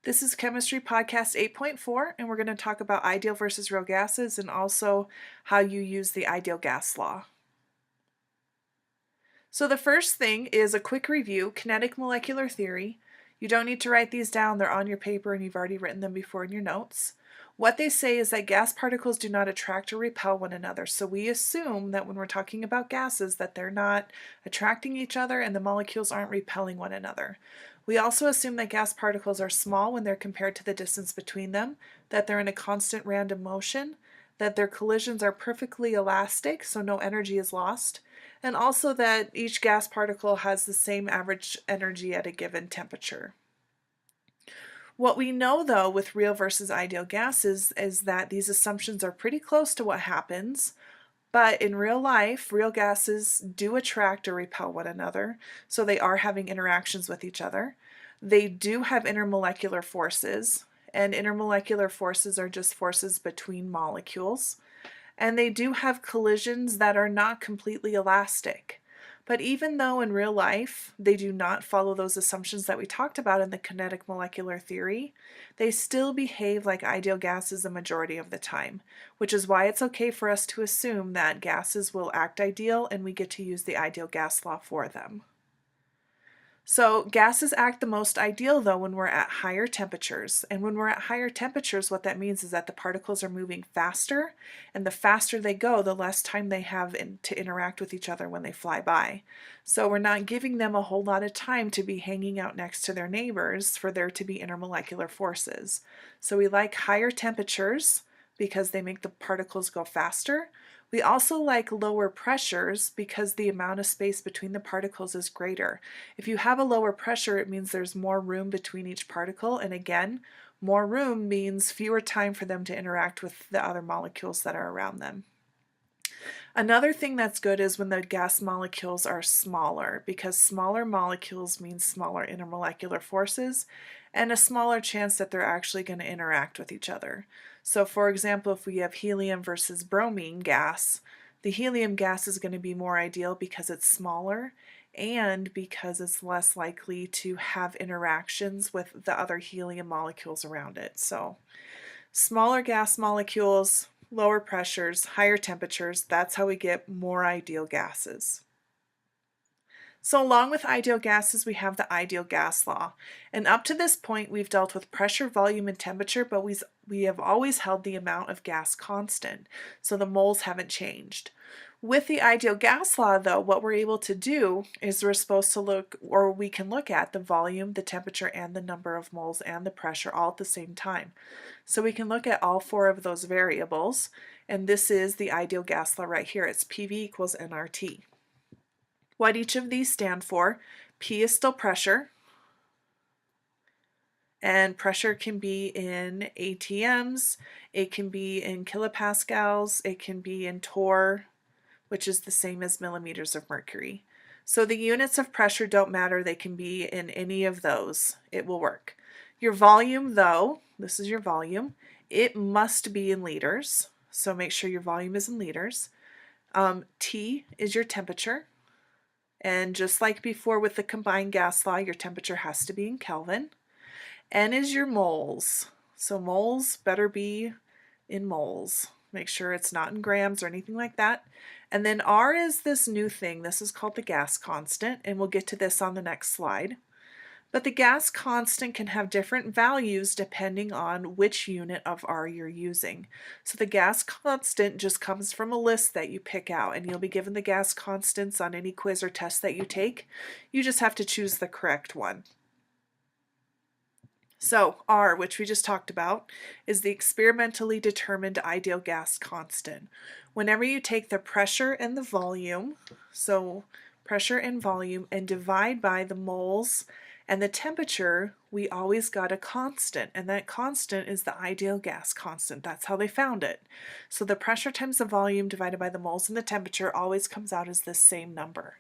This is Chemistry Podcast 8.4, and we're going to talk about ideal versus real gases and also how you use the ideal gas law. So the first thing is a quick review, kinetic molecular theory. You don't need to write these down, they're on your paper and you've already written them before in your notes. What they say is that gas particles do not attract or repel one another. So we assume that when we're talking about gases that they're not attracting each other and the molecules aren't repelling one another. We also assume that gas particles are small when they're compared to the distance between them, that they're in a constant random motion, that their collisions are perfectly elastic so no energy is lost, and also that each gas particle has the same average energy at a given temperature. What we know, though, with real versus ideal gases is that these assumptions are pretty close to what happens, but in real life, real gases do attract or repel one another, so they are having interactions with each other. They do have intermolecular forces, and intermolecular forces are just forces between molecules. And they do have collisions that are not completely elastic. But even though in real life they do not follow those assumptions that we talked about in the kinetic molecular theory, they still behave like ideal gases the majority of the time, which is why it's okay for us to assume that gases will act ideal and we get to use the ideal gas law for them. So gases act the most ideal though when we're at higher temperatures. And when we're at higher temperatures, what that means is that the particles are moving faster, and the faster they go, the less time they have to interact with each other when they fly by. So we're not giving them a whole lot of time to be hanging out next to their neighbors for there to be intermolecular forces. So we like higher temperatures because they make the particles go faster. We also like lower pressures because the amount of space between the particles is greater. If you have a lower pressure, it means there's more room between each particle, and again, more room means fewer time for them to interact with the other molecules that are around them. Another thing that's good is when the gas molecules are smaller, because smaller molecules mean smaller intermolecular forces and a smaller chance that they're actually going to interact with each other. So for example, if we have helium versus bromine gas, the helium gas is going to be more ideal because it's smaller and because it's less likely to have interactions with the other helium molecules around it. So smaller gas molecules, lower pressures, higher temperatures, that's how we get more ideal gases. So along with ideal gases, we have the ideal gas law. And up to this point, we've dealt with pressure, volume, and temperature, but we have always held the amount of gas constant. So the moles haven't changed. With the ideal gas law, though, what we're able to do is we're supposed to look, or we can look at the volume, the temperature, and the number of moles and the pressure all at the same time. So we can look at all four of those variables, and this is the ideal gas law right here. It's PV equals nRT. What each of these stand for: P is still pressure, and pressure can be in ATMs, it can be in kilopascals, it can be in torr, which is the same as millimeters of mercury. So the units of pressure don't matter, they can be in any of those, it will work. Your volume though, this is your volume, it must be in liters, so make sure your volume is in liters. T is your temperature, and just like before with the combined gas law, your temperature has to be in Kelvin. N is your moles, so moles better be in moles. Make sure it's not in grams or anything like that. And then R is this new thing. This is called the gas constant, and we'll get to this on the next slide. But the gas constant can have different values depending on which unit of R you're using. So the gas constant just comes from a list that you pick out, and you'll be given the gas constants on any quiz or test that you take. You just have to choose the correct one. So R, which we just talked about, is the experimentally determined ideal gas constant. Whenever you take the pressure and the volume, so pressure and volume, and divide by the moles and the temperature, we always got a constant, and that constant is the ideal gas constant. That's how they found it. So the pressure times the volume divided by the moles and the temperature always comes out as this same number.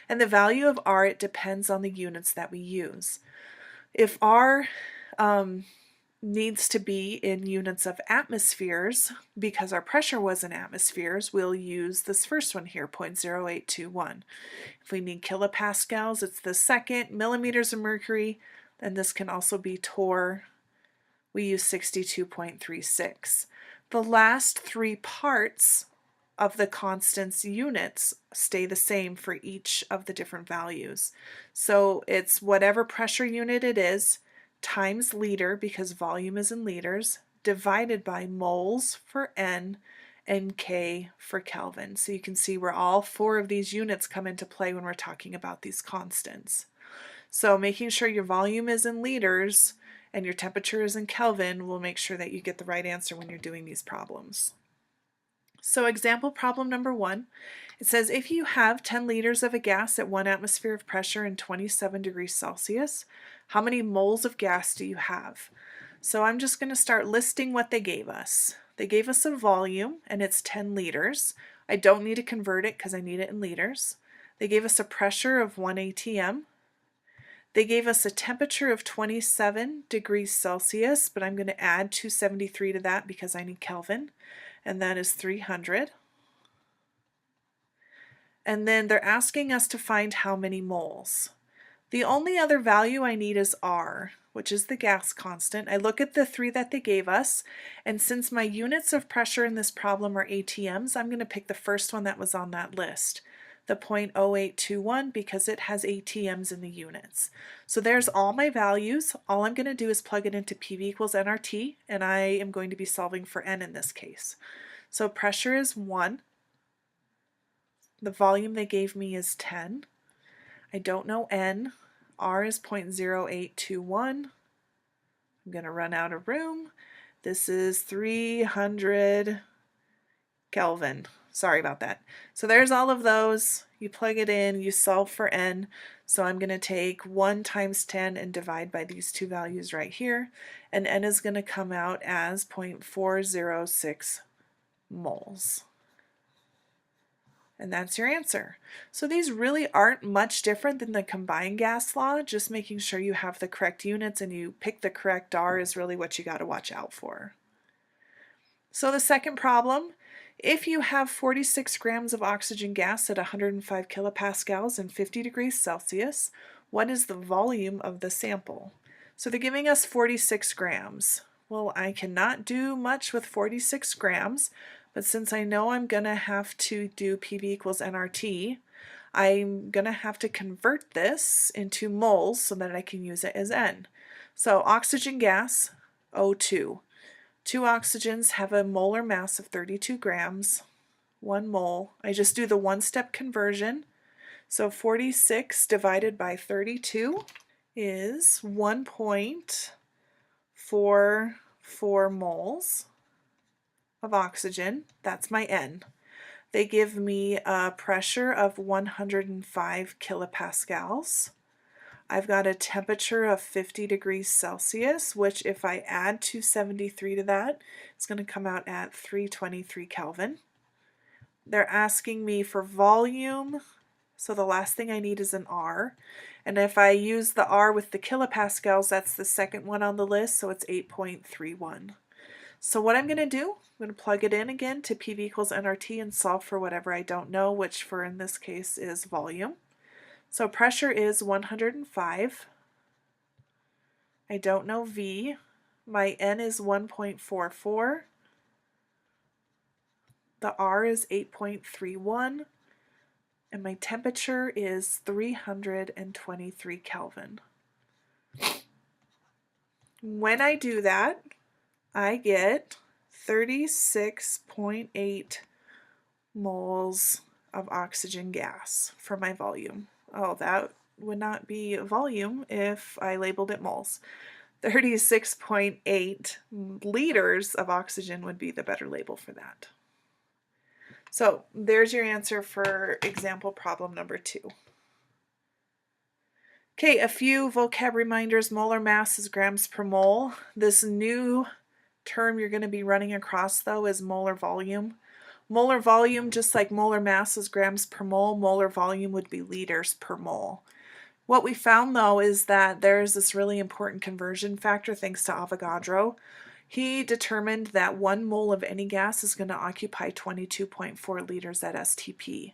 And the value of R, it depends on the units that we use. If R needs to be in units of atmospheres, because our pressure was in atmospheres, we'll use this first one here, 0.0821. If we need kilopascals, it's the second, millimeters of mercury, and this can also be torr, we use 62.36. The last three parts of the constants units stay the same for each of the different values. So it's whatever pressure unit it is times liter, because volume is in liters, divided by moles for N and K for Kelvin. So you can see where all four of these units come into play when we're talking about these constants. So making sure your volume is in liters and your temperature is in Kelvin will make sure that you get the right answer when you're doing these problems. So example problem number 1, it says if you have 10 liters of a gas at 1 atmosphere of pressure and 27 degrees Celsius, how many moles of gas do you have? So I'm just going to start listing what they gave us. They gave us a volume and it's 10 liters. I don't need to convert it because I need it in liters. They gave us a pressure of 1 atm. They gave us a temperature of 27 degrees Celsius, but I'm going to add 273 to that because I need Kelvin, and that is 300. And then they're asking us to find how many moles. The only other value I need is R, which is the gas constant. I look at the three that they gave us, and since my units of pressure in this problem are atms, I'm going to pick the first one that was on that list, the 0.0821, because it has atms in the units. So there's all my values. All I'm going to do is plug it into PV equals nRT, and I am going to be solving for N in this case. So pressure is 1. The volume they gave me is 10. I don't know N. R is 0.0821. I'm going to run out of room. This is 300 Kelvin. Sorry about that. So there's all of those. You plug it in, you solve for N. So I'm going to take 1 times 10 and divide by these two values right here. And N is going to come out as 0.406 moles. And that's your answer. So these really aren't much different than the combined gas law. Just making sure you have the correct units and you pick the correct R is really what you got to watch out for. So the second problem, if you have 46 grams of oxygen gas at 105 kilopascals and 50 degrees Celsius, what is the volume of the sample? So they're giving us 46 grams. Well, I cannot do much with 46 grams, but since I know I'm going to have to do PV equals nRT, I'm going to have to convert this into moles so that I can use it as N. So oxygen gas, O2. 2 oxygens have a molar mass of 32 grams, 1 mole. I just do the one-step conversion. So 46 divided by 32 is 1.44 moles of oxygen. That's my N. They give me a pressure of 105 kilopascals. I've got a temperature of 50 degrees Celsius, which if I add 273 to that, it's going to come out at 323 Kelvin. They're asking me for volume, so the last thing I need is an R. And if I use the R with the kilopascals, that's the second one on the list, so it's 8.31. So what I'm going to do, I'm going to plug it in again to PV equals nRT and solve for whatever I don't know, which for in this case is volume. So pressure is 105. I don't know V. My N is 1.44. The R is 8.31. And my temperature is 323 Kelvin. When I do that, I get 36.8 moles of oxygen gas for my volume. Oh, that would not be volume if I labeled it moles. 36.8 liters of oxygen would be the better label for that. So there's your answer for example problem number 2. Okay, a few vocab reminders. Molar mass is grams per mole. This new term you're going to be running across though is molar volume. Molar volume, just like molar mass is grams per mole, molar volume would be liters per mole. What we found though is that there's this really important conversion factor thanks to Avogadro. He determined that 1 mole of any gas is going to occupy 22.4 liters at STP.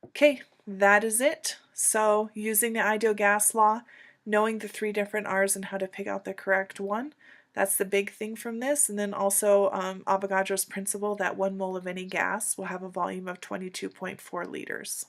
Okay, that is it. So using the ideal gas law, knowing the 3 different R's and how to pick out the correct one. That's the big thing from this. And then also Avogadro's principle that 1 mole of any gas will have a volume of 22.4 liters.